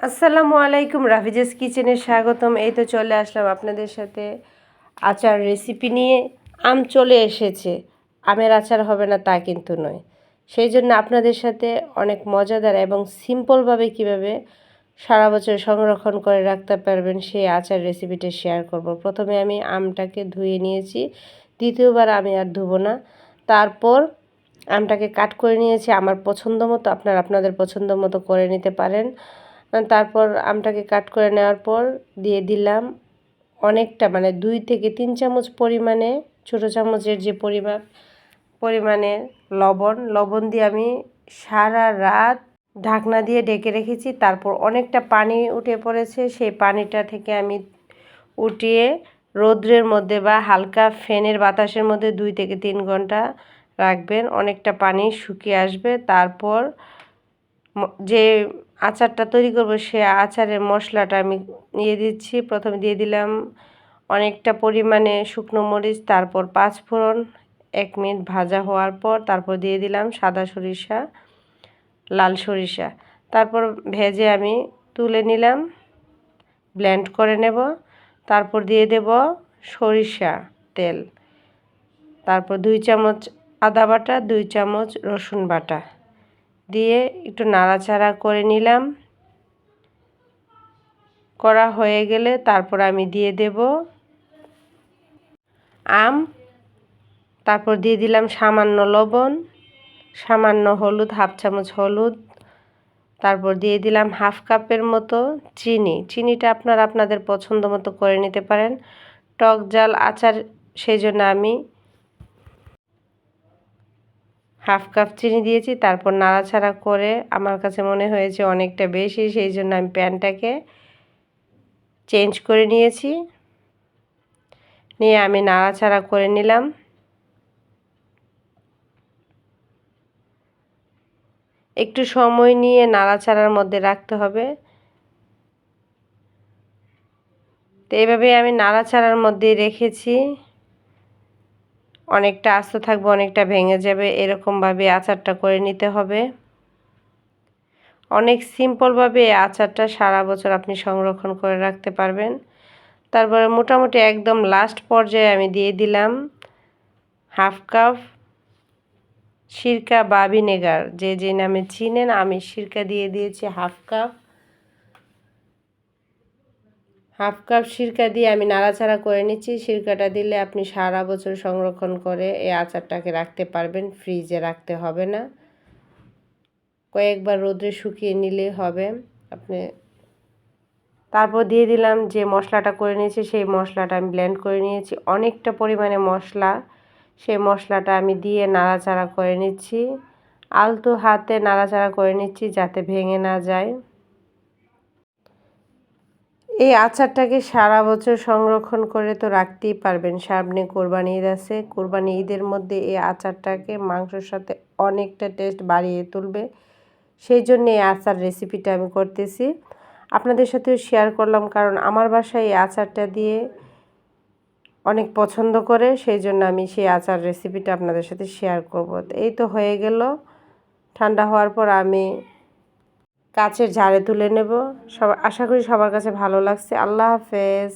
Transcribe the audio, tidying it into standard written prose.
আসসালামু আলাইকুম, রাফিজাস কিচেনে স্বাগতম। এই তো চলে আসলাম আপনাদের সাথে আচার রেসিপি নিয়ে। আম চলে এসেছে, আমের আচার হবে না তা কিন্তু নয়। সেই জন্য আপনাদের সাথে অনেক মজাদার এবং সিম্পলভাবে কিভাবে সারা বছর সংরক্ষণ করে রাখতে পারবেন সেই আচার রেসিপিটা শেয়ার করব। প্রথমে আমি আমটাকে ধুয়ে নিয়েছি, দ্বিতীয়বার আমি আর ধুবো না। তারপর আমটাকে কাট করে নিয়েছি আমার পছন্দ মতো, আপনারা আপনাদের পছন্দ মতো করে নিতে পারেন। তারপর আমটাকে কাট করে নেওয়ার পর দিয়ে দিলাম অনেকটা, মানে 2 থেকে 3 চামচ পরিমাণে, ছোটো চামচের যে পরিমাণে লবণ দিয়ে আমি সারা রাত ঢাকনা দিয়ে ঢেকে রেখেছি। তারপর অনেকটা পানি উঠে পড়েছে, সেই পানিটা থেকে আমি উঠিয়ে রৌদ্রের মধ্যে বা হালকা ফ্যানের বাতাসের মধ্যে 2 থেকে 3 ঘন্টা রাখবেন। অনেকটা পানি শুকিয়ে আসবে। তারপর যে আচারটা তৈরি করব সে আচারের মশলাটা আমি দিয়ে দিচ্ছি। প্রথমে দিয়ে দিলাম অনেকটা পরিমাণে শুকনো মরিচ, তারপর 5 ফোড়ন 1 মিনিট ভাজা হওয়ার পর তারপর দিয়ে দিলাম সাদা সরিষা, লাল সরিষা। তারপর ভেজে আমি তুলে নিলাম, ব্লেন্ড করে নেব। তারপর দিয়ে দেব সরিষা তেল, তারপর 2 চামচ আদা বাটা, 2 চামচ রসুন বাটা দিয়ে একটু নাড়াচাড়া করে নিলাম। করা হয়ে গেলে তারপর আমি দিয়ে দেব আম, তারপর দিয়ে দিলাম সামান্য লবণ, সামান্য হলুদ, 1/2 চামচ হলুদ, তারপর দিয়ে দিলাম 1/2 কাপের মতো চিনিটা আপনারা আপনাদের পছন্দ মতো করে নিতে পারেন। টক ঝাল আচার সেই জন্য আমি 1/2 কাপ চিনি দিয়েছি। তারপর নাড়াচাড়া করে আমার কাছে মনে হয়েছে অনেকটা বেশি, সেই জন্য আমি প্যানটাকে চেঞ্জ করে নিয়েছি। নিয়ে আমি নাড়াচাড়া করে নিলাম। একটু সময় নিয়ে নাড়াচাড়ার মধ্যে রাখতে হবে। তো এইভাবে আমি নাড়াচাড়ার মধ্যেই রেখেছি। অনেকটা আস্ত থাকবে, অনেকটা ভেঙে যাবে, এরকমভাবে আচারটা করে নিতে হবে। অনেক সিম্পলভাবে এই আচারটা সারা বছর আপনি সংরক্ষণ করে রাখতে পারবেন। তারপরে মোটামুটি একদম লাস্ট পর্যায়ে আমি দিয়ে দিলাম 1/2 কাপ সিরকা বা ভিনেগার, যে নামে চিনেন। আমি সিরকা দিয়ে দিয়েছি 1/2 কাপ। 1/2 কাপ সিরকা দিয়ে আমি নাড়াচাড়া করে নিচ্ছি। সিরকাটা দিলে আপনি সারা বছর সংরক্ষণ করে এই আচারটাকে রাখতে পারবেন, ফ্রিজে রাখতে হবে না। কয়েকবার রোদে শুকিয়ে নিলেই হবে আপনি। তারপর দিয়ে দিলাম যে মশলাটা করে নিয়েছি, সেই মশলাটা আমি ব্লেন্ড করে নিয়েছি অনেকটা পরিমাণে মশলা। সেই মশলাটা আমি দিয়ে নাড়াচাড়া করে নিচ্ছি, আলতো হাতে নাড়াচাড়া করে নিচ্ছি যাতে ভেঙে না যায়। এই আচারটাকে সারা বছর সংরক্ষণ করে তো রাখতেই পারবেন। সামনে কোরবানি ঈদ আছে, কোরবানি ঈদের মধ্যে এই আচারটাকে মাংসের সাথে অনেকটা টেস্ট বাড়িয়ে তুলবে। সেই জন্য এই আচার রেসিপিটা আমি করতেছি, আপনাদের সাথেও শেয়ার করলাম, কারণ আমার বাসায় এই আচারটা দিয়ে অনেক পছন্দ করে, সেই জন্য আমি সেই আচার রেসিপিটা আপনাদের সাথে শেয়ার করব। এই তো হয়ে গেল। ঠান্ডা হওয়ার পর আমি কাচের জারে তুলে নেব। আশা করি সবার কাছে ভালো লাগছে। আল্লাহ হাফেজ।